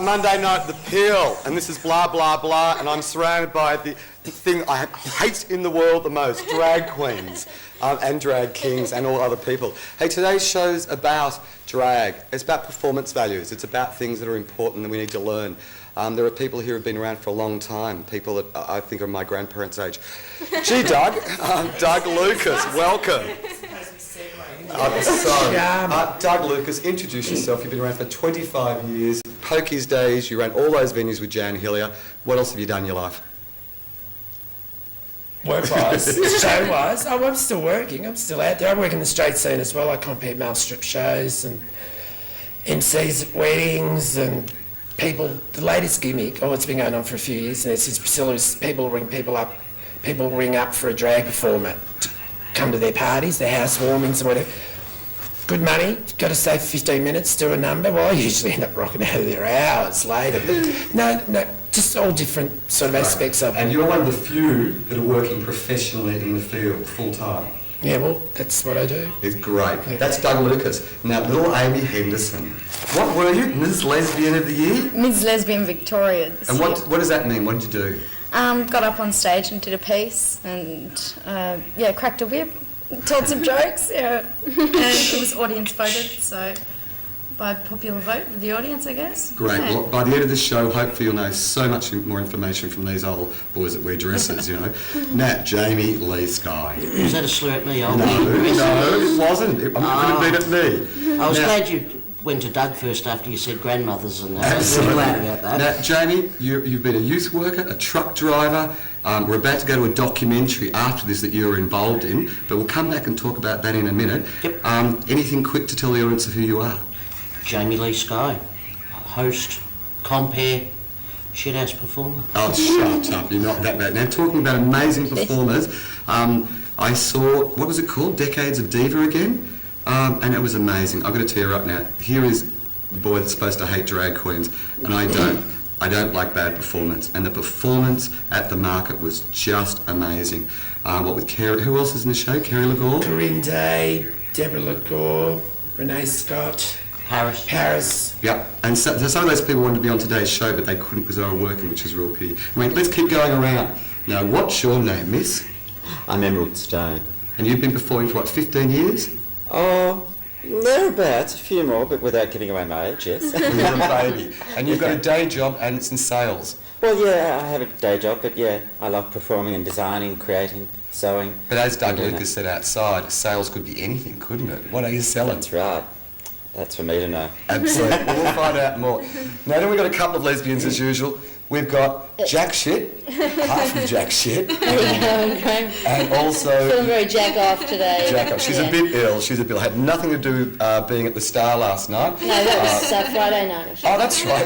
Monday night, The Peel, and this is blah, blah, blah, and I'm surrounded by the thing I hate in the world the most, drag queens and drag kings and all other people. Hey, today's show's about drag. It's about performance values. It's about things that are important that we need to learn. There are people here who have been around for a long time, people that I think are my grandparents' age. Gee, Doug, Doug Lucas, welcome. I'm sorry. Doug Lucas, introduce yourself. You've been around for 25 years. Pokies days, you ran all those venues with Jan Hillier. What else have you done in your life? Work-wise, show-wise. Oh, I'm still working. I'm still out there. I work in the straight scene as well. I compare male strip shows and MCs at weddings and people. The latest gimmick, it's been going on for a few years, and it's since Priscilla's, people ring up for a drag performer to come to their parties, their housewarmings and whatever. Good money, got to stay for 15 minutes, do a number. Well, I usually end up rocking out of there hours later. But no, just all different sort of aspects of it. And you're one of the few that are working professionally in the field full-time. Yeah, well, that's what I do. It's great. Yeah. That's Doug Lucas. Now, little Amy Henderson. What were you? Ms. Lesbian of the Year? Ms. Lesbian Victoria this year. And what does that mean? What did you do? Got up on stage and did a piece and, cracked a whip, told some jokes, and it was audience voted, so by popular vote of the audience, I guess. Great. Yeah. Well, by the end of this show, hopefully you'll know so much more information from these old boys that wear dresses, you know. Nat, Jamie, Lee, Skye. Was that a slur at me? No, it wasn't. It could have been at me. I was glad you went to Doug first after you said grandmothers and that. Absolutely. I was really glad about that. Now, Jamie, you've been a youth worker, a truck driver. We're about to go to a documentary after this that you're involved in, but we'll come back and talk about that in a minute. Yep. Anything quick to tell the audience of who you are? Jamie Lee Skye, host, compare, shithouse performer. Oh, shut up, you're not that bad. Now, talking about amazing performers, I saw, what was it called? Decades of Diva again? And it was amazing. I've got to tell you right now, here is the boy that's supposed to hate drag queens, and I don't. I don't like bad performance, and the performance at the market was just amazing. What with Kerry, who else is in the show? Kerry Legore? Corinne Day, Deborah Legore, Renee Scott, Paris. Yeah, and so some of those people wanted to be on today's show, but they couldn't because they were working, which is a real pity. Wait, let's keep going around. Now, what's your name, miss? I'm Emerald Stone. And you've been performing for, 15 years? Oh, thereabouts, a few more, but without giving away my age, yes. You're a baby. And you've got a day job and it's in sales. Well, yeah, I have a day job, but yeah, I love performing and designing, creating, sewing. But as Doug Lucas said outside, sales could be anything, couldn't it? What are you selling? That's right. That's for me to know. Absolutely. We'll find out more. Now, then we've got a couple of lesbians as usual. We've got Jack Shit, half of Jack Shit, and also... Feeling very jack off today. Jack off. She's a bit ill. Had nothing to do with being at the Star last night. No, that was Friday night. Actually. Oh,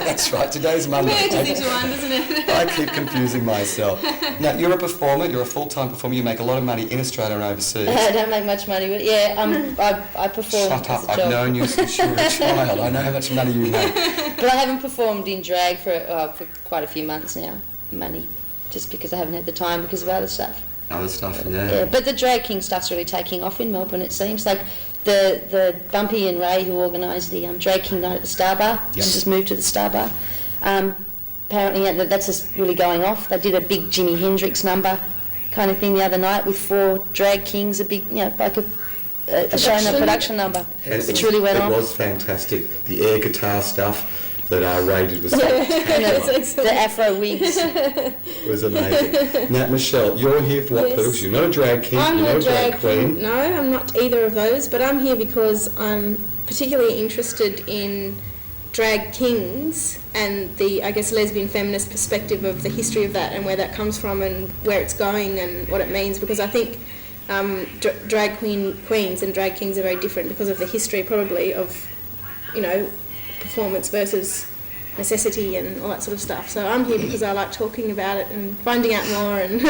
that's right. Today's Monday. It's into one, isn't it? I keep confusing myself. Now, you're a performer. You're a full-time performer. You make a lot of money in Australia and overseas. I don't make much money, but yeah, I perform. Shut up. as a job. I've known you since you were a child. I know how much money you make. But I haven't performed in drag for quite a few months now. Money, just because I haven't had the time because of other stuff. Yeah. But the drag king stuff's really taking off in Melbourne. It seems like the Bumpy and Ray who organised the drag king night at the Star Bar, just moved to the Star Bar. Apparently that's just really going off. They did a big Jimi Hendrix number kind of thing the other night with 4 drag kings, a big, like a show and a production number, which really went off. It was fantastic. The air guitar stuff that Ray did was fantastic. The Afro wigs. It was amazing. Now, Michelle, you're here for what purpose? You're not a drag king, you're not a drag queen. No, I'm not either of those, but I'm here because I'm particularly interested in drag kings and the, I guess, lesbian feminist perspective of the history of that and where that comes from and where it's going and what it means, because I think drag queens and drag kings are very different because of the history probably of, performance versus necessity and all that sort of stuff. So I'm here because I like talking about it and finding out more. And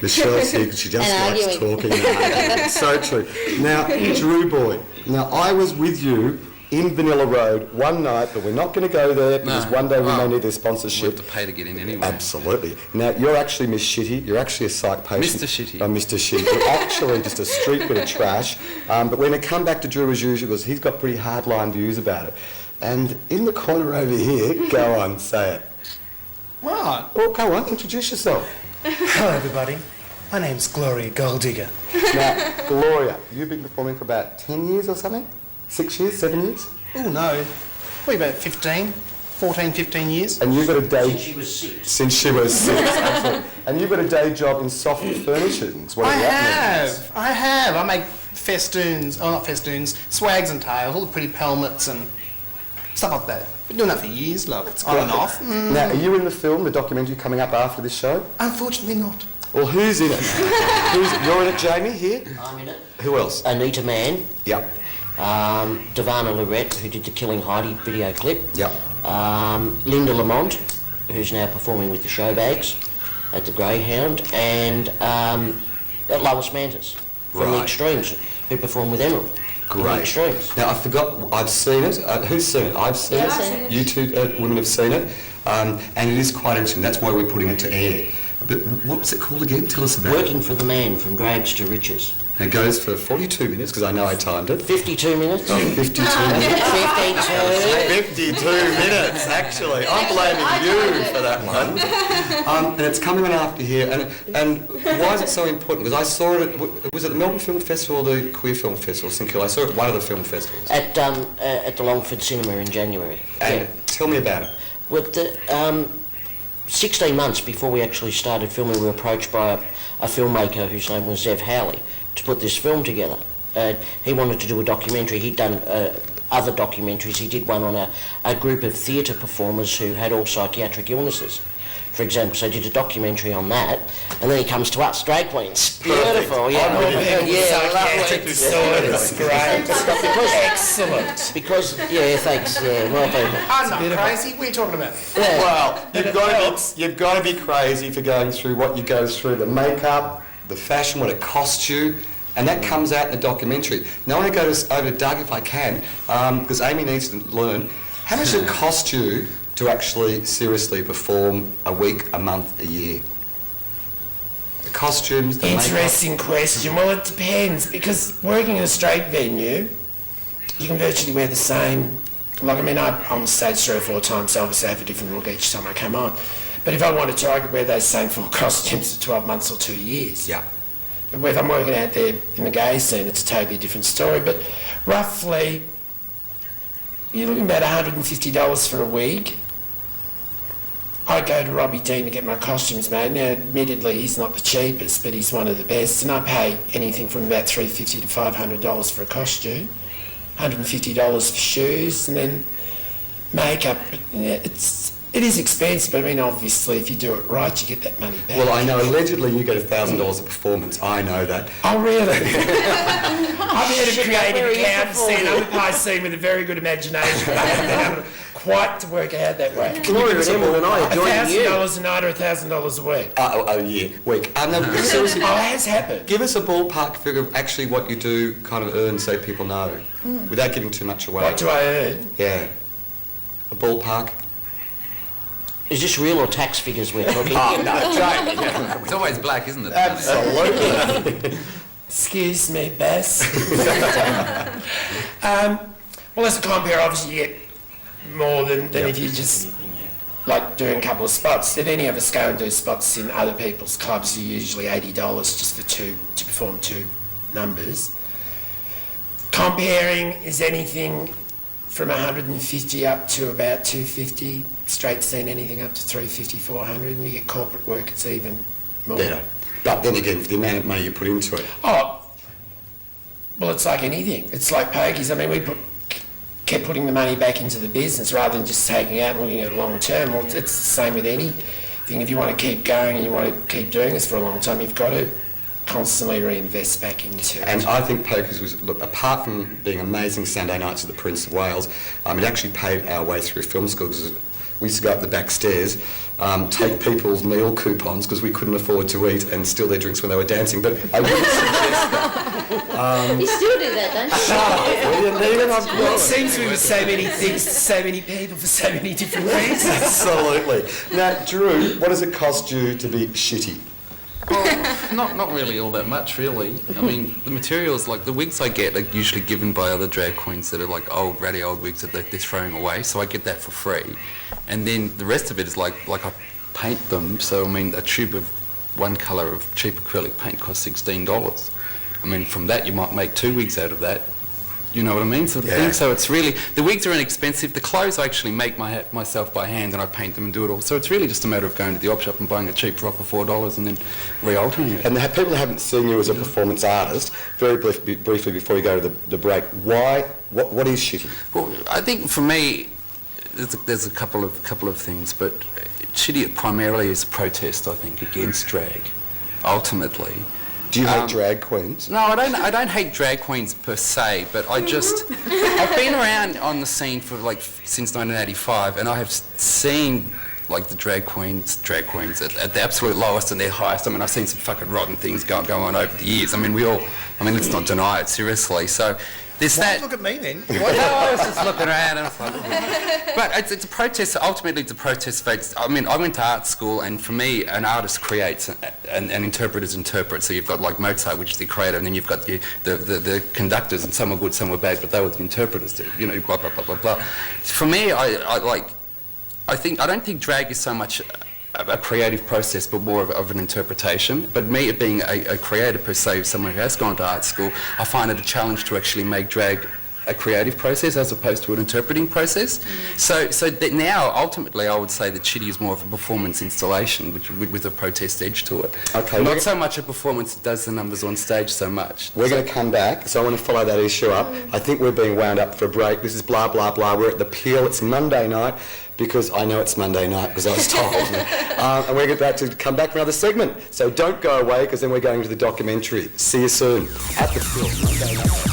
Michelle's here because she just likes talking about it. So true. Now, Drew Boy. Now, I was with you in Vanilla Road one night, but we're not going to go there because one day we may need their sponsorship. We have to pay to get in anyway. Absolutely. Now, you're actually Miss Shitty. You're actually a psych patient. Mr. Shitty. Oh, Mr. Shitty. You're actually just a street bit of trash. But we're going to come back to Drew as usual because he's got pretty hardline views about it. And in the corner over here, go on, say it. What? Oh, go on, introduce yourself. Hello, everybody. My name's Gloria Golddigger. Now, Gloria, you've been performing for about 10 years or something? 6 years, 7 years? Oh, no. Probably about 15 years. And you've got a day... Since she was 6. Since she was 6, excellent. And you've got a day job in soft furnishings. Whatever that means. I have. I make festoons, not festoons, swags and tails, all the pretty pelmets and stuff like that. Been doing that for years, look. It's on and off. Now, are you in the film, the documentary coming up after this show? Unfortunately not. Well, who's in it? You're in it, Jamie, here? I'm in it. Who else? Anita Mann, Yep. Davana Lorette, who did the Killing Heidi video clip. Yep. Linda Lamont, who's now performing with the Showbags at the Greyhound, and Lois Mantis from the Right. Extremes, who performed with Emerald from the Great. Extremes. Now, I forgot, I've seen it. Who's seen it? I've seen Yeah, it. I've seen it. You two women have seen it. And it is quite interesting. That's why we're putting it to air. But what's it called again? Tell us about it. Working for the Man from Drags to Riches. It goes for 42 minutes, because I know I timed it. 52 minutes. 52 minutes. 52 minutes, actually. I'm blaming you for that one. And it's coming on after here. And why is it so important? Because I saw it was it the Melbourne Film Festival or the Queer Film Festival, St Kilda? I saw it at one of the film festivals. At the Longford Cinema in January. And tell me about it. With the 16 months before we actually started filming, we were approached by a filmmaker whose name was Zev Howley to put this film together. He wanted to do a documentary. He'd done other documentaries. He did one on a group of theatre performers who had all psychiatric illnesses, for example. So he did a documentary on that, and then he comes to us, drag queens. Beautiful, yeah. I'm with you. Yeah, Psychiatric lovely. disorders, great. Excellent. Because, yeah, thanks, yeah, well, thank you. I'm not crazy. What are you talking about? Well, you've got to be crazy for going through what you go through, the makeup, the fashion, what it costs you, and that comes out in the documentary. Now I want to go over to Doug if I can, because Amy needs to learn. How much does it cost you to actually seriously perform a week, a month, a year? The costumes, the makeup. Interesting question. Well, it depends, because working in a straight venue, you can virtually wear the same. Like, I mean, I'm on stage 3 or 4 times, so obviously I have a different look each time I come on. But if I wanted to, I could wear those same 4 costumes for 12 months or 2 years. Yeah. But if I'm working out there in the gay scene, it's a totally different story. But roughly, you're looking about $150 for a week. I go to Robbie Dean to get my costumes made. Now, admittedly, he's not the cheapest, but he's one of the best, and I pay anything from about $350 to $500 for a costume, $150 for shoes, and then makeup. It is expensive, but I mean, obviously, if you do it right, you get that money back. Well, I know allegedly you get $1,000 a performance. I know that. Oh, really? I've had a creative accountancy and I'm a Piscean with a very good imagination, but I haven't been able quite to work out that way. Gloria and Emerald and I are joining you. $1,000 a night or $1,000 a week. Week. No, seriously, Oh, it has happened. give us a ballpark figure of actually what you do kind of earn so people know, without giving too much away. What do I earn? Yeah. A ballpark? Is this real or tax figures we're talking? Oh, no, Jamie. It's always black, isn't it? Absolutely. Excuse me, Bess. Well, as a compere, obviously you get more than if you just like doing a couple of spots. If any of us go and do spots in other people's clubs, you're usually $80 just for to perform 2 numbers. Comparing is anything from 150 up to about 250. Straight scene, anything up to 350, 400. And you get corporate work, it's even more. Better. But then again, for the amount of money you put into it. Oh, well, it's like anything. It's like pokies. I mean, kept putting the money back into the business rather than just taking it out and looking at it long term. Well, it's the same with anything. If you want to keep going and you want to keep doing this for a long time, you've got to constantly reinvest back into it. And I think Pokers was, look, apart from being amazing Sunday nights at the Prince of Wales, it actually paved our way through film school, because we used to go up the back stairs, take people's meal coupons because we couldn't afford to eat, and steal their drinks when they were dancing. But I wouldn't suggest that. You still do that, don't you? Well, it seems we were so many things to so many people for so many different reasons. Absolutely. Now, Drew, what does it cost you to be shitty? Oh, not really all that much, really. I mean, the materials, like the wigs I get, are usually given by other drag queens that are like old, ratty old wigs that they're throwing away. So I get that for free, and then the rest of it is like I paint them. So I mean, a tube of one colour of cheap acrylic paint costs $16. I mean, from that you might make 2 wigs out of that. You know what I mean, sort of thing. So it's really, the wigs are inexpensive. The clothes I actually make myself by hand, and I paint them and do it all. So it's really just a matter of going to the op shop and buying a cheap frock for $4 and then re-altering it. And the people who haven't seen you as a performance artist, very briefly before we go to the break, what is shitty? Well, I think for me, there's a couple of things, but shitty primarily is protest, I think, against drag, ultimately. Do you hate drag queens? No, I don't hate drag queens per se, but I've been around on the scene for since 1985, and I have seen the drag queens at the absolute lowest and their highest. I mean, I've seen some fucking rotten things go on over the years. I mean, let's not deny it, seriously. So there's that. Look at me then. Well, I was just looking around and I was like, but it's a protest. Ultimately, it's a protest. I mean, I went to art school, and for me, an artist creates and interpreters interpret. So you've got like Mozart, which is the creator, and then you've got the conductors, and some were good, some were bad, but they were the interpreters. You know, blah blah blah blah blah. For me, I don't think drag is so much a creative process, but more of an interpretation. But me, being a creator per se, someone who has gone to art school, I find it a challenge to actually make drag a creative process as opposed to an interpreting process. So that now, ultimately, I would say that shitty is more of a performance installation, with a protest edge to it. Okay. Not so much a performance that does the numbers on stage so much. We're going to come back, so I want to follow that issue up. I think we're being wound up for a break. This is blah, blah, blah. We're at the Peel. It's Monday night, because I know it's Monday night because I was told. And we're about to come back for another segment. So don't go away, because then we're going to the documentary. See you soon at the Peel, Monday night.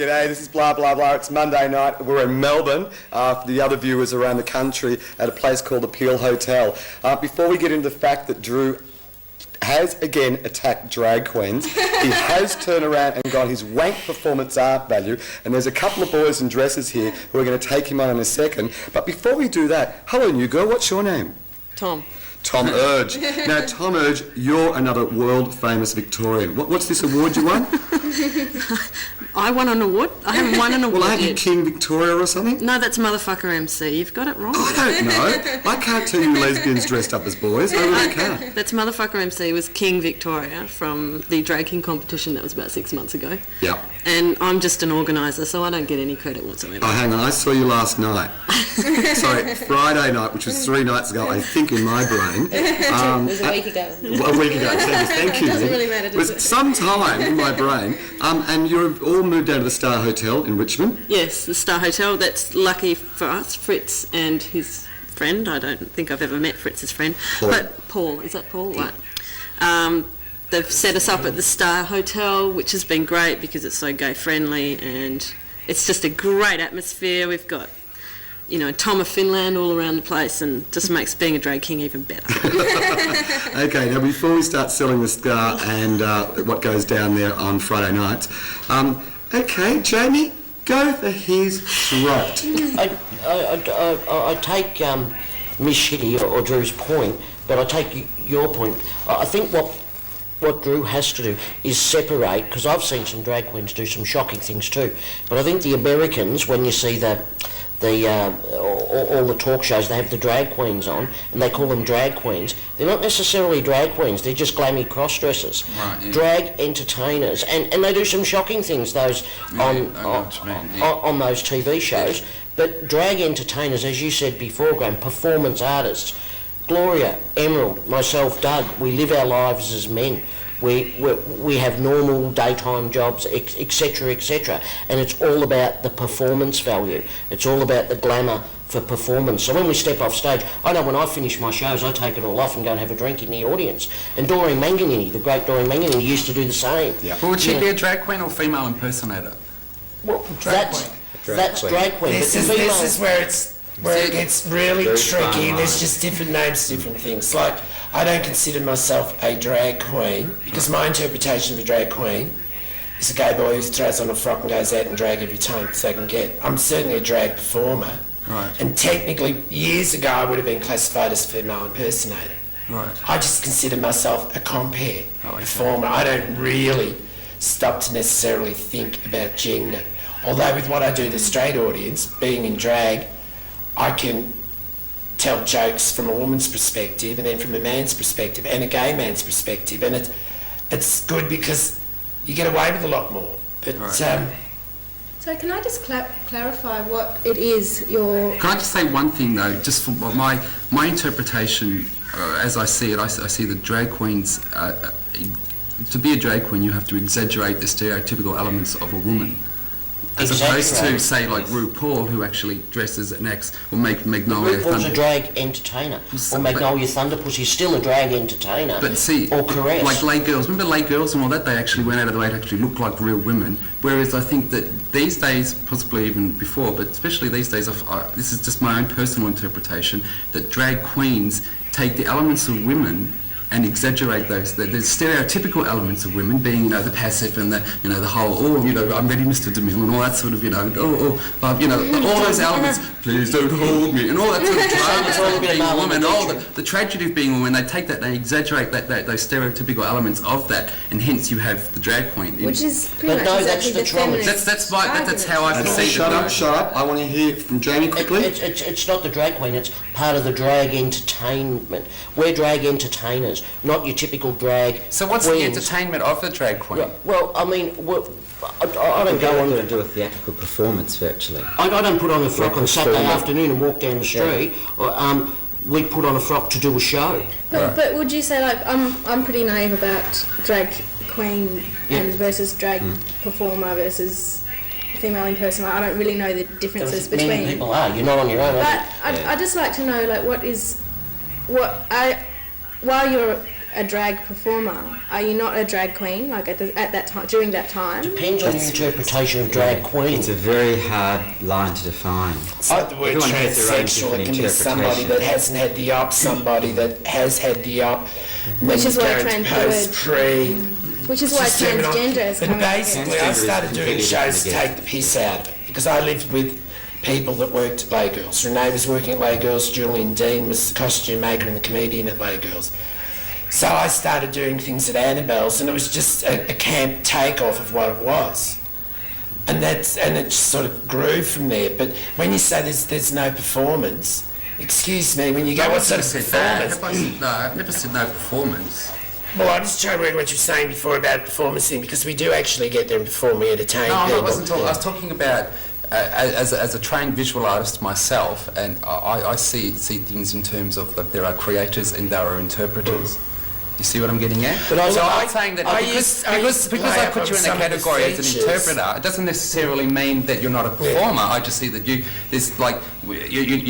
G'day, this is blah, blah, blah. It's Monday night. We're in Melbourne. For the other viewers around the country, at a place called the Peel Hotel. Before we get into the fact that Drew has again attacked drag queens, he has turned around and got his wank performance art value, and there's a couple of boys in dresses here who are going to take him on in a second. But before we do that, hello new girl, what's your name? Tom. Tom Erge. Now, Tom Erge, you're another world-famous Victorian. What's this award you won? I won an award? I haven't won an award Well, aren't you yet. King Victoria or something? No, that's motherfucker MC. You've got it wrong. I don't know. I can't tell you lesbians dressed up as boys. I really can't. That's motherfucker MC was King Victoria from the Drag King competition that was about 6 months ago. Yeah. And I'm just an organiser, so I don't get any credit whatsoever. Oh, hang on. I saw you last night. Sorry, Friday night, which was 3 nights ago, I think, in my brain. It was a week ago. A week ago. Thank you. Doesn't really matter, It was does it? some time in my brain. And you've all moved down to the Star Hotel in Richmond. Yes, the Star Hotel. That's lucky for us. Fritz and his friend. I don't think I've ever met Fritz's friend. Paul. But Paul, is that Paul? Right. They've set us up at the Star Hotel, which has been great because it's so gay friendly and it's just a great atmosphere. We've got, you know, Tom of Finland all around the place, and just makes being a drag king even better. Okay, now before we start selling the Star and what goes down there on Friday nights, okay, Jamie, go for his throat. I take Miss Shitty or Drew's point, but I take your point. I think what Drew has to do is separate, because I've seen some drag queens do some shocking things too, but I think the Americans, when you see the all the talk shows, they have the drag queens on, and they call them drag queens. They're not necessarily drag queens, they're just glammy cross-dressers. Right, yeah. Drag entertainers, and they do some shocking things, those on those TV shows. But drag entertainers, as you said before, Graeme, performance artists. Gloria, Emerald, myself, Doug, we live our lives as men. We have normal daytime jobs, etc., etc. And it's all about the performance value. It's all about the glamour for performance. So when we step off stage, I know when I finish my shows, I take it all off and go and have a drink in the audience. And Doreen Manganini, the great Doreen Manganini, used to do the same. Yeah. Well, would she be a drag queen or female impersonator? Well, that's drag queen. This is where it gets really tricky. There's just different names, different things. Like, I don't consider myself a drag queen because my interpretation of a drag queen is a gay boy who throws on a frock and goes out and drag every time they can get. I'm certainly a drag performer. Right. And technically, years ago, I would have been classified as a female impersonator. Right. I just consider myself a compere performer. I don't really stop to necessarily think about gender. Although with what I do to the straight audience, being in drag, I can tell jokes from a woman's perspective and then from a man's perspective and a gay man's perspective, and it's good because you get away with a lot more. But So can I just clarify what it is you're... Can I just say one thing though, just for my interpretation, as I see it, I see the drag queens, to be a drag queen you have to exaggerate the stereotypical elements of a woman. As opposed to, say, like RuPaul, who actually dresses and acts, or Magnolia RuPaul's Thunder. a drag entertainer, or Magnolia Thunderpuss is still a drag entertainer. But see, or caress. Like Lay Girls, remember Lay Girls and all that? They actually went out of the way to actually look like real women. Whereas I think that these days, possibly even before, but especially these days, this is just my own personal interpretation, that drag queens take the elements of women and exaggerate those, the stereotypical elements of women, being, the passive and the whole, I'm ready, Mr. DeMille, and all that sort of, but, all those elements, please don't hold me, and all that sort of drama of being a woman, all the tragedy of being a woman, they take that, they exaggerate those stereotypical elements of that, and hence you have the drag queen. Which is pretty much exactly the feminist that's how I perceive it. Shut up. I want to hear from Jamie quickly. It's not the drag queen, it's part of the drag entertainment. We're drag entertainers, not your typical drag. So what's queens. the entertainment of the drag queen? Well, I mean, I don't go on to do a theatrical performance virtually. I don't put on a frock on Saturday afternoon and walk down the street. Yeah. We put on a frock to do a show. But would you say, like, I'm pretty naive about drag queen and versus drag performer versus female impersonator. I don't really know the differences between. Many people are. You're not on your own. But I'd just like to know, like, while you're a drag performer, are you not a drag queen? Like at that time, during that time. Depends on your interpretation of drag queen. It's a very hard line to define. It's like the word transsexual. It can be somebody that hasn't had the op, somebody that has had the op. Which is why Which is why transgender is coming. But basically, I started doing shows to take the piss out of it because I lived with people that worked at Lay Girls. Renee was working at Lay Girls, Julian Dean was the costume maker and the comedian at Lay Girls. So I started doing things at Annabelle's, and it was just a camp takeoff of what it was. And it just sort of grew from there. But when you say there's no performance, excuse me, when you go, what sort of performance? No, I've never said no performance. Well, I'm just trying to work what you were saying before about performance thing, because we do actually get there and perform, we entertain people. No, I wasn't talking. I was talking about as a trained visual artist myself, and I see things in terms of, like, there are creators and there are interpreters. You see what I'm getting at? But I'm saying that because I put you in a category as an interpreter, it doesn't necessarily mean that you're not a performer. I just see that you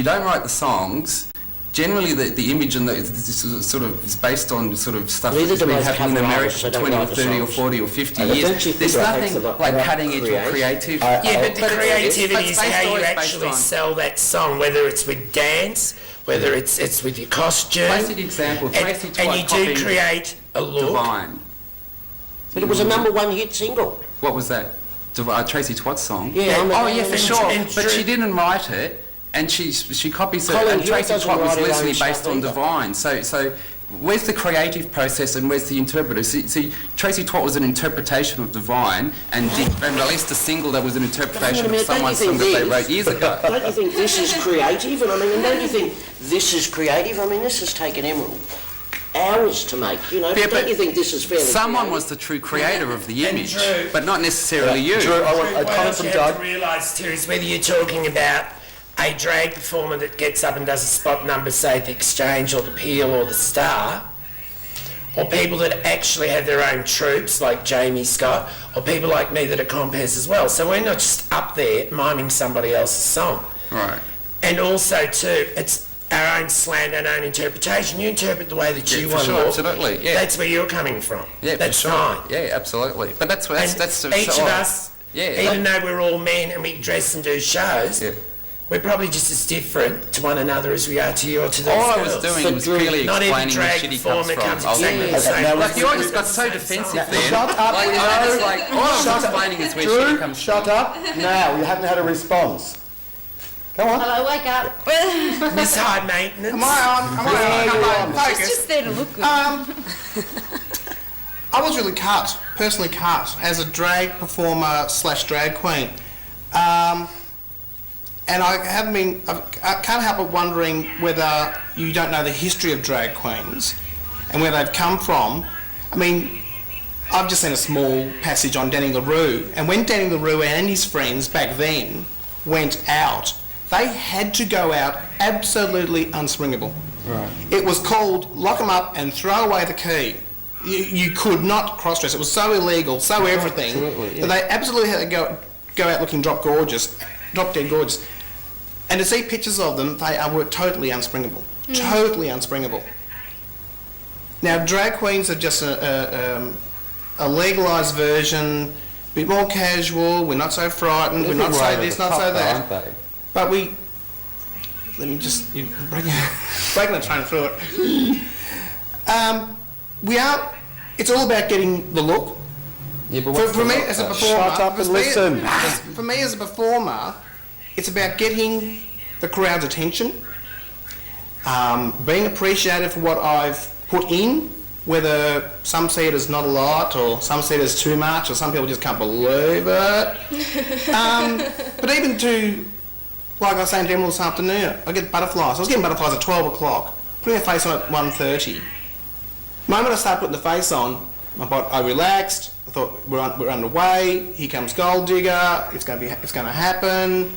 don't write the songs. Generally, the image and this sort of is based on sort of stuff that's been happening in America for 20 or 30 or 40 or 50 years. There's nothing like cutting edge or creative. Yeah, but the creativity is how you actually sell that song, whether it's with dance, whether it's with your costume. Classic example, Tracy Twatt. And you do create a look. Divine. But it was a #1 hit single. What was that? Tracy Twatt's song? Yeah. For sure. But she didn't write it. And she copies it, and Tracy Twatt was loosely based on Divine. So where's the creative process and where's the interpreter? See, Tracy Twat was an interpretation of Divine and released a single that was an interpretation of someone's song that they wrote years ago. Don't you think this is creative? And don't you think this is creative? This has taken Emerald hours to make, Yeah, don't you think this is fairly someone creative? was the true creator of the image, Drew- but not necessarily you. Drew, I want a What comment else from you have Doug. to realise too is whether you're talking about a drag performer that gets up and does a spot number, say at the Exchange or the Peel or the Star, or people that actually have their own troupes like Jamie Scott, or people like me that are compares as well. So we're not just up there miming somebody else's song. Right. And also too, it's our own slant and own interpretation. You interpret the way that you for want sure, to. absolutely, yeah. That's where you're coming from. Yeah, that's for sure. fine. Yeah, absolutely. But that's And each of us, even though we're all men and we dress and do shows, we're probably just as different to one another as we are to you or to those all I girls. was doing was clearly Not every explaining where drag shitty comes performer from. comes I was exactly the same. now like you way. always got so defensive then. Shut up, Like, we I was know. just like, all I was explaining is where Drew, shitty comes shut from. up now. You haven't had a response. Come on. Hello, wake up. Miss High Maintenance. Am I on? She's Focus. just there to look good. I was really personally cut, as a drag performer / drag queen. And I can't help but wondering whether you don't know the history of drag queens and where they've come from. I've just seen a small passage on Danny LaRue, and when Danny LaRue and his friends back then went out, they had to go out absolutely unspringable. Right. It was called lock them up and throw away the key. You could not cross-dress. It was so illegal, so everything, Absolutely, yeah. that they absolutely had to go out looking drop dead gorgeous. And to see pictures of them, were totally unspringable. Totally unspringable. Now, drag queens are just a legalised version, a bit more casual, we're not so frightened, we're not so this, not so that. Aren't they? But let me just, you're breaking the train through it. It's all about getting the look. Yeah, but For me as a performer, Shut up and listen. For me as a performer, it's about getting the crowd's attention, being appreciated for what I've put in, whether some see it as not a lot, or some see it as too much, or some people just can't believe it. But even like I was saying to Emerald this afternoon, I get butterflies. I was getting butterflies at 12 o'clock, putting a face on at 1:30. The moment I started putting the face on, I relaxed. I thought we're underway. Here comes Gold Digger. It's going to happen.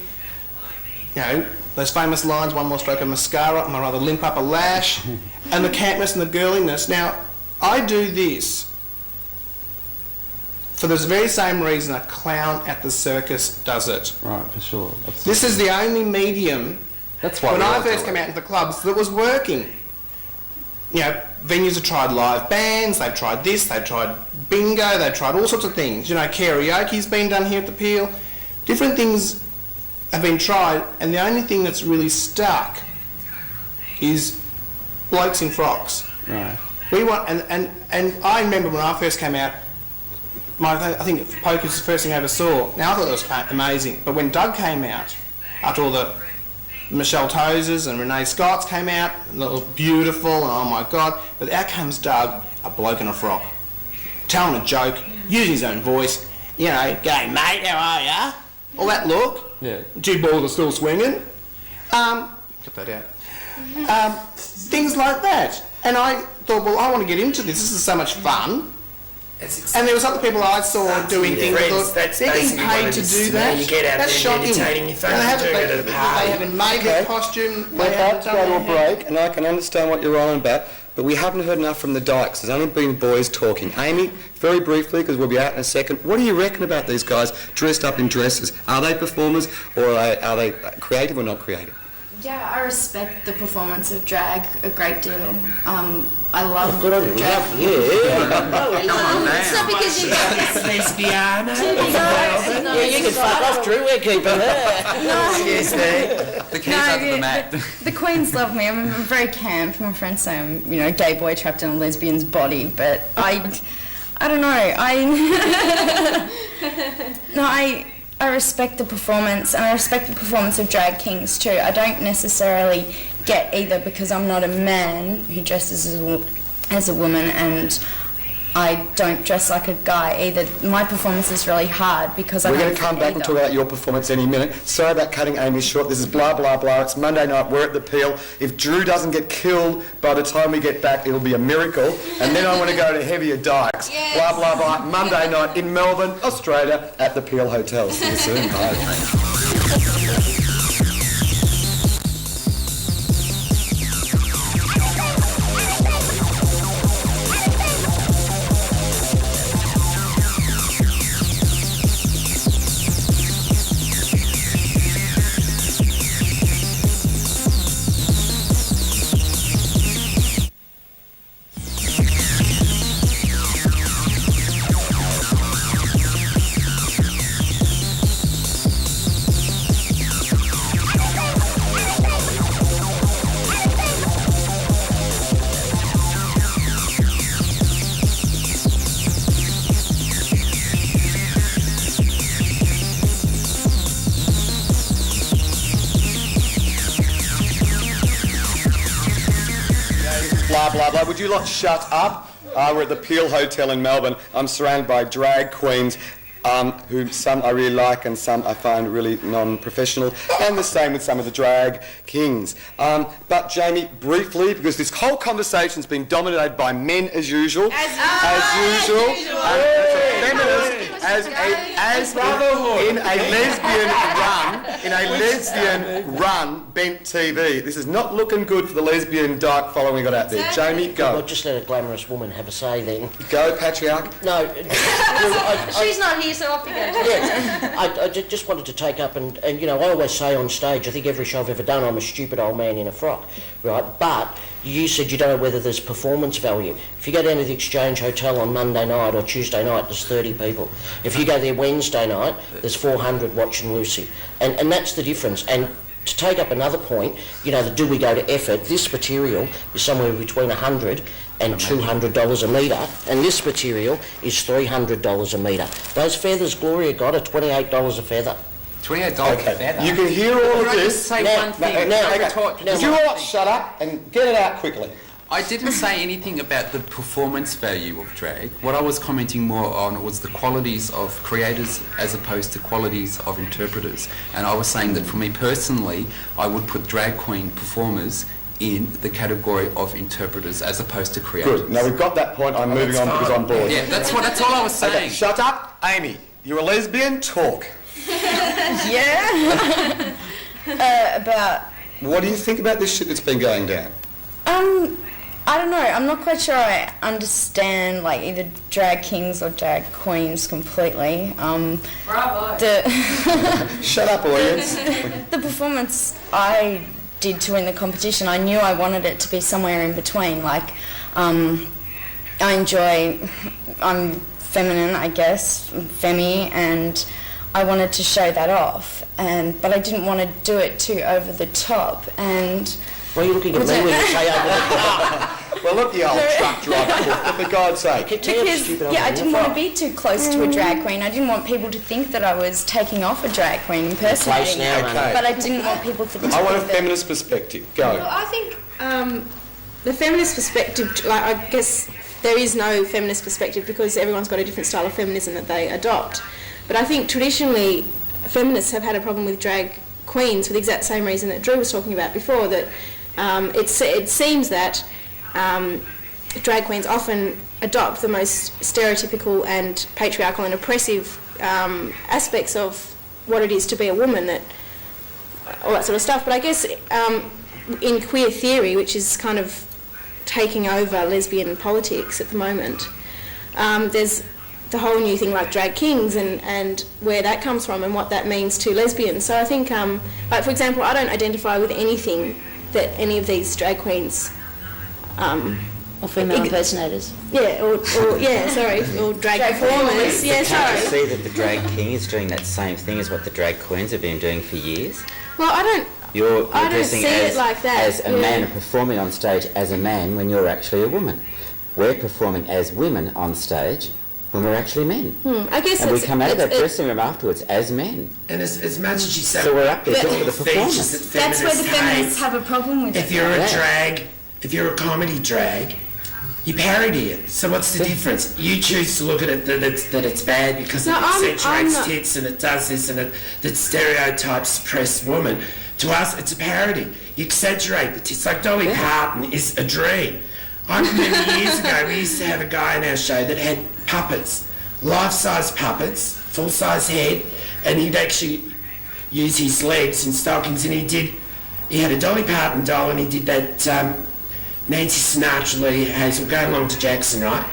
Those famous lines: one more stroke of mascara, and I rather limp up a lash, and the campness and the girliness. Now, I do this for the very same reason a clown at the circus does it. Right, for sure. This is the only medium. That's why when we I all do first it. came out into the clubs that was working. Venues have tried live bands, they've tried this, they've tried bingo, they've tried all sorts of things. Karaoke's been done here at the Peel. Different things have been tried, and the only thing that's really stuck is blokes in frocks. Right. We want, and I remember when I first came out, I think poker was the first thing I ever saw. Now I thought that was amazing, but when Doug came out, after all the Michelle Tozers and Renee Scotts came out, and they were beautiful, and oh my God, but out comes Doug, a bloke in a frock, telling a joke, using his own voice, going, mate, how are ya? All that look. Yeah. Two balls are still swinging. Cut that out. Things like that. And I thought, well, I want to get into this. This is so much fun. And there was other people I saw doing things. That's They're getting basically paid what to it is do to that. me. You get out That's there shocking. meditating your phone And and doing it at a they party. haven't made their costume. We're They about haven't to done go to a their break, and I can understand what you're on about, but we haven't heard enough from the dykes. There's only been boys talking. Amy, very briefly, because we'll be out in a second, what do you reckon about these guys dressed up in dresses? Are they performers, or are they creative or not creative? Yeah, I respect the performance of drag a great deal. I love Good on you. drag. It's not because you've got this. Lesbiana. No, You can fuck off, Drew. We're keeping her. Excuse me. The keys under the mat. The queens love me. I'm very camp. My friends say I'm, a gay boy trapped in a lesbian's body, but I don't know. I respect the performance, and I respect the performance of drag kings too. I don't necessarily get either, because I'm not a man who dresses as as a woman, and I don't dress like a guy either. My performance is really hard because We're going to come back and talk about your performance any minute. Sorry about cutting Amy short. This is blah, blah, blah. It's Monday night. We're at the Peel. If Drew doesn't get killed by the time we get back, it'll be a miracle. And then I want to go to Heavier Dykes. Yes. Blah, blah, blah. Monday night in Melbourne, Australia, at the Peel Hotel. See you soon. Bye. Blah, blah, blah. Would you lot shut up? We're at the Peel Hotel in Melbourne. I'm surrounded by drag queens, who some I really like and some I find really non-professional, and the same with some of the drag kings. But Jamie, briefly, because this whole conversation's been dominated by men as usual. As usual. In a lesbian run, Bent TV. This is not looking good for the lesbian dark following we got out there. Jamie, go. Well, just let a glamorous woman have a say then. Go, patriarch. No. She's not here, so off you go. Yeah, I just wanted to take up and I always say on stage, I think every show I've ever done, I'm a stupid old man in a frock, right? But you said you don't know whether there's performance value. If you go down to the Exchange Hotel on Monday night or Tuesday night, there's 30 people. If you go there Wednesday night, there's 400 watching Lucy. And that's the difference. And to take up another point, the do we go to effort, this material is somewhere between $100 and $200 a metre, and this material is $300 a metre. Those feathers Gloria got are $28 a feather. $28 Okay, a feather. you can hear all of Can I this. just say Now- one thing? now- I okay. retort- Would you all shut up and get it out quickly? I didn't say anything about the performance value of drag. What I was commenting more on was the qualities of creators as opposed to qualities of interpreters. And I was saying that for me personally, I would put drag queen performers in the category of interpreters as opposed to creators. Good. Now we've got that point. I'm moving on because I'm bored. Yeah, that's all I was saying. Okay, shut up, Amy. You're a lesbian. Talk. Yeah. About. What do you think about this shit that's been going down? I don't know. I'm not quite sure I understand either drag kings or drag queens completely. Bravo. Shut up, audience. The performance I did to win the competition, I knew I wanted it to be somewhere in between. I'm feminine, I guess, femi, and I wanted to show that off. But I didn't want to do it too over the top. And Why are you looking at me when you say over the top? Well, look, the old truck driver, for God's sake. because I didn't want to be too close to a drag queen. I didn't want people to think that I was taking off a drag queen, impersonating now, her. okay. But I didn't want people to think I want a that. feminist perspective. Go. Well, I think the feminist perspective, I guess there is no feminist perspective because everyone's got a different style of feminism that they adopt. But I think traditionally feminists have had a problem with drag queens for the exact same reason that Drew was talking about before, that it seems that drag queens often adopt the most stereotypical and patriarchal and oppressive aspects of what it is to be a woman, all that sort of stuff. But I guess in queer theory, which is kind of taking over lesbian politics at the moment, there's the whole new thing like drag kings and where that comes from and what that means to lesbians. So I think, for example, I don't identify with anything that any of these drag queens Or female impersonators. or drag performers. Yeah, Can't sorry. you see that the drag king is doing that same thing as what the drag queens have been doing for years? Well, I You're don't dressing see it like that. as a man and performing on stage as a man when you're actually a woman. We're performing as women on stage when we're actually men. I guess And we it's- come out of that it's- dressing room afterwards as men. And as much as you say, So we're up there all just for the features performance. that That's where the feminists feminists hate. have a problem with If it. you're a Yeah. drag, if you're a comedy drag, You parody it. So what's the difference? You choose to look at it that it's bad because No, it I'm accentuates not. tits and it does this and it stereotypes oppressed woman. To us, it's a parody. You exaggerate the tits. Like Dolly Parton is a dream. I remember years ago we used to have a guy in our show that had puppets, life-size puppets, full-size head, and he'd actually use his legs in stockings, and he had a Dolly Parton doll, and he did that Nancy Sinatra, Lee Hazel, go along to Jackson, right?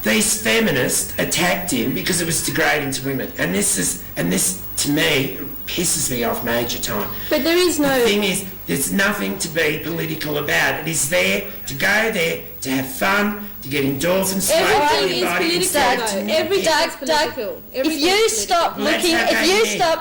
These feminists attacked him because it was degrading to women, and this to me pisses me off major time. But there is no... The thing is, there's nothing to be political about. It is there to go there to have fun, to get endorphins. Everything is political, though. Everything's political.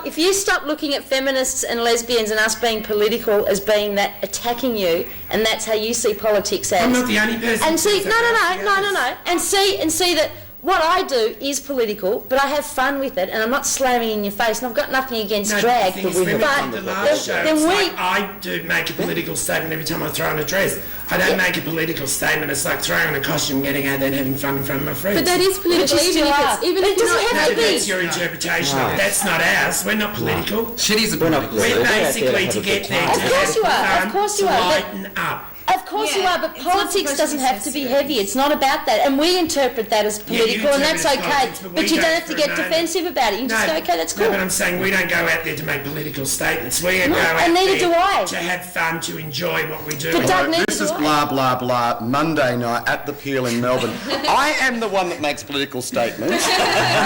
If you stop looking at feminists and lesbians and us being political as being that attacking you, and that's how you see politics as. I'm not the only person. And see, who no, thinks that. and see that what I do is political, but I have fun with it, and I'm not slamming in your face, and I've got nothing against drag. The thing is, when we did the last show, then it's we. like I do make a political statement every time I throw on a dress. I don't make a political statement. It's like throwing on a costume, getting out there and having fun in front of my friends. But that is political, But you even still if are. it's... Even But if it doesn't you're not have to be. That's your interpretation of it. That's not ours. We're not political. Shitty's a We're not political. We're political. basically to get there Of to course have you are, fun, of course you to are, but- lighten up. Of course you Yeah, are, but it's not politics supposed to doesn't be have to be sensitive. heavy. It's not about that, and we interpret that as Yeah, you political, and that's interpret it as okay. politics, but But we you don't don't have to for a get moment. defensive about it. You just go, okay, that's No, cool. but I'm saying we don't go out there to make political statements. We go No, out and neither there do I. to have fun, to enjoy what we do. But Doug, neither This do is I. blah, blah, blah, Monday night at the Peel in Melbourne. I am the one that makes political statements,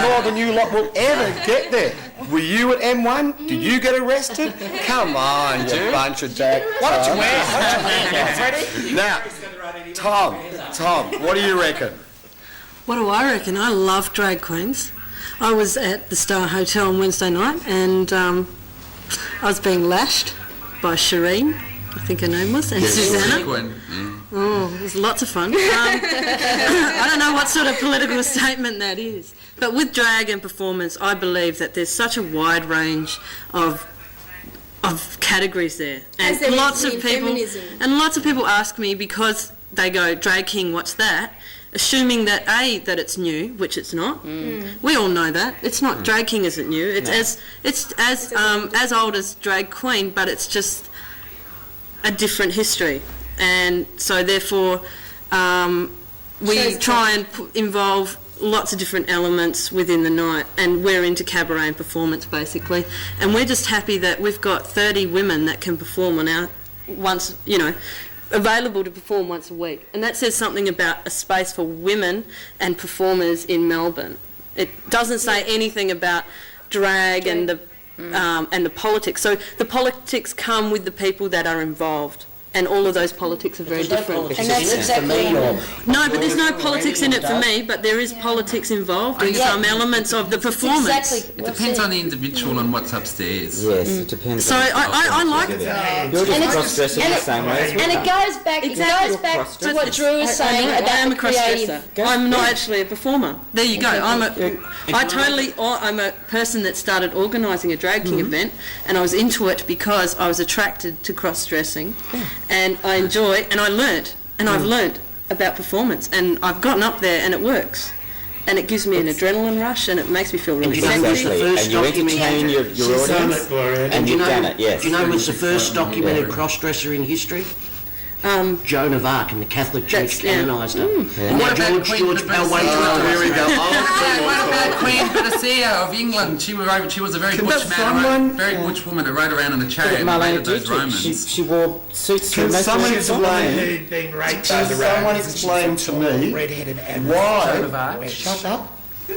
more than you lot will ever get there. Were you at M1? Did you get arrested? Come on, you bunch of jack. Why don't you wear Freddie? Now, Tom, what do you reckon? What do I reckon? I love drag queens. I was at the Star Hotel on Wednesday night, and I was being lashed by Shireen, I think her name was, and Susanna. Oh, it was lots of fun. I don't know what sort of political statement that is. But with drag and performance, I believe that there's such a wide range of categories there. And As there is lots of in people feminism. and lots of people ask me, because they go, drag king, what's that? Assuming that that it's new, which it's not. We all know that. It's not, drag king isn't new. It's as old as drag queen, but it's just a different history. And so therefore we Shows try and involve lots of different elements within the night, and we're into cabaret and performance basically, and we're just happy that we've got 30 women that can perform on our available to perform once a week, and that says something about a space for women and performers in Melbourne. It doesn't say anything about drag and the politics. So the politics come with the people that are involved, and all of those politics are very different. And that's exactly No, but there's no politics in it for me, but there is politics involved in some elements of the performance. exactly. It depends on the individual and what's upstairs. Yes, it depends. So on I like You're just cross-dressing the same way as we And are. it goes back. It goes back to what Drew was saying I about am a the creative. cross-dresser. I'm not actually a performer. There you go. I'm a person that started organising a drag king event, and I was into it because I was attracted to cross-dressing, and I enjoy, and I learnt, and I've learnt about performance, and I've gotten up there, and it works. And it gives me an adrenaline rush, and it makes me feel really sexy. Exactly, and you entertain your audience, Gloria. and you've done it, yes. Do you know who's the first documented cross-dresser in history? Joan of Arc, and the Catholic Church canonised her. And What now about George Queen Bell waited Elizabeth? till Here we go. What about Queen Bernicia of England? She was a very butch very butch woman that rode around in a chariot and Marlene raided those Dietrich, Romans. she wore suits for Can most of someone her explain- Who'd been raped by Can the someone Romans, and explain she's to a tall, me red-headed admiral. why? Shut up.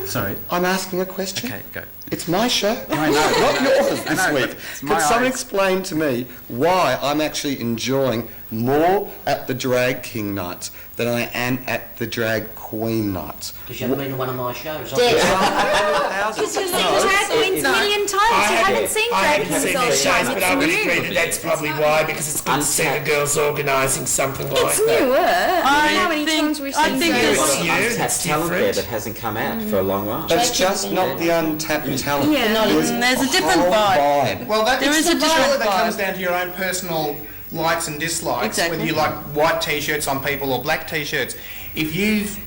Sorry. I'm asking a question. Okay, go. It's my show. I know. Not yours I this know, week. but it's my Can someone eyes. explain to me why I'm actually enjoying more at the Drag King nights than I am at the Drag Queen nights? Because you haven't been to one of my shows. Because you've seen drag queens a million times. You haven't seen I drag haven't queens seen all their the shows, time. but I would It's agree new. that that's probably why, because it's good to see the girls organising something like It's that. newer. How many think- times we've I seen think drag it's- queens? new, untapped it's talent there different. that hasn't come out for a long while. That's just not the untapped talent. Yeah. There's There's a different whole vibe. Well, There is a different surely that vibe. comes down to your own personal likes and dislikes, Exactly. whether you like white t-shirts on people or black t-shirts. If you've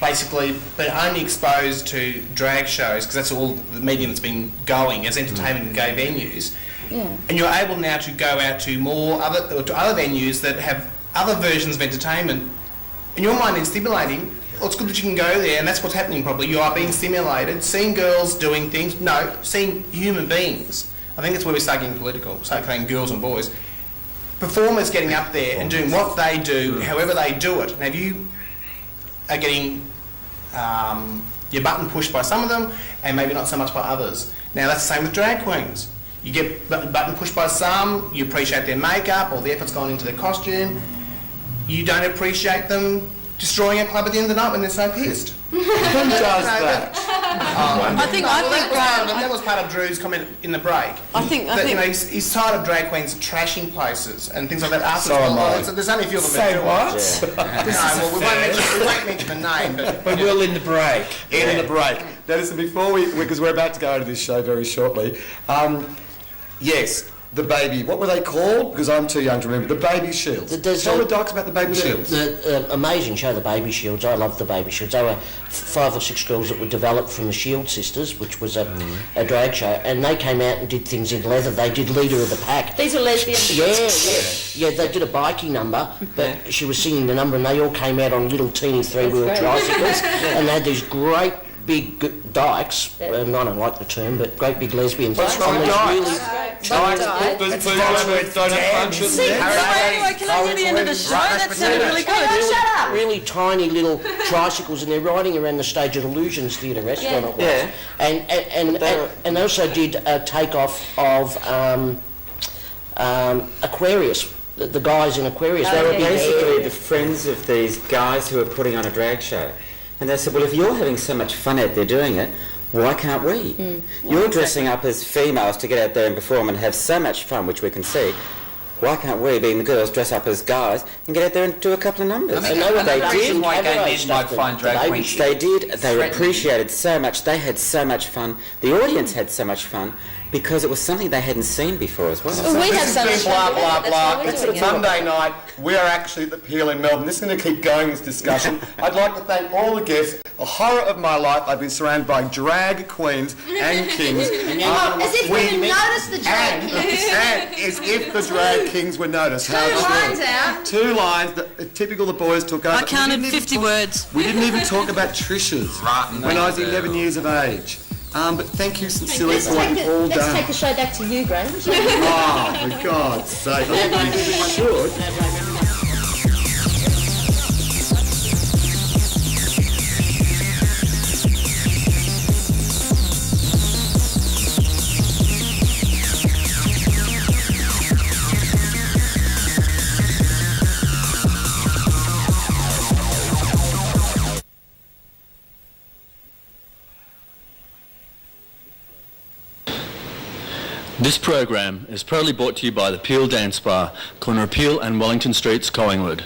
basically been only exposed to drag shows, because that's all the medium that's been going as entertainment in gay venues, and you're able now to go out to other venues that have other versions of entertainment, and your mind is stimulating. Well, it's good that you can go there, and that's what's happening probably. You are being stimulated, seeing girls doing things, seeing human beings. I think that's where we start getting political, start saying girls and boys. Performers getting up there and doing what they do, however they do it. Now, if you are getting your button pushed by some of them, and maybe not so much by others. Now, that's the same with drag queens. You get button pushed by some, you appreciate their makeup or the effort's gone into their costume. You don't appreciate them destroying a club at the end of the night when they're so pissed. Who does that? That was part of Drew's comment in the break. I think he's tired of drag queens trashing places and things like that. So am I. There's only a few of them Say that what? we won't mention the name, but We will in the break. In the break. Now listen, before because we're about to go into this show very shortly. Yes, the baby. What were they called? Because I'm too young to remember. The baby shields. Tell the docs about the baby shields. The amazing show, the Baby Shields. I love the Baby Shields. They were 5 or 6 girls that were developed from the Shield Sisters, which was a drag show, and they came out and did things in leather. They did Leader of the Pack. These are lesbians. Yeah, they did a bikie number, but she was singing the number, and they all came out on little teeny 3-wheel tricycles, and they had these great big dykes, and I don't like the term, but great big lesbians. What's wrong with dykes? Dykes. Don't have functions. Anyway, can I hear the end of the show? That sounded really good. Really tiny little tricycles, and they're riding around the stage at Illusions Theatre restaurant it was. Yeah. And they also did a takeoff of Aquarius, the guys in Aquarius. They were big basically hair. the friends of these guys who were putting on a drag show. And they said, well, if you're having so much fun out there doing it, why can't we? You're dressing up as females to get out there and perform and have so much fun, which we can see. Why can't we, being the girls, dress up as guys and get out there and do a couple of numbers? And they did. why gay men might the find drag baby queens shit. They did. They threatening. appreciated so much. They had so much fun. The audience had so much fun because it was something they hadn't seen before as well. We have so much blah, fun. blah, That's blah. why we're It's doing it. Monday night. We are actually at the Peel in Melbourne. This is going to keep going, this discussion. I'd like to thank all the guests. The horror of my life, I've been surrounded by drag queens and kings. As if we didn't notice the drag kings. And as if the drag kings were noticed. How true. Lines out. 2 lines that typical the boys took over. I counted 50 words. We didn't even talk about Trish's when I was 11 years of age. But thank you sincerely for what you've all Let's done. take the show back to you, Graeme. Oh, for God's sake. I think we should. This program is proudly brought to you by the Peel Dance Bar, corner of Peel and Wellington Streets, Collingwood.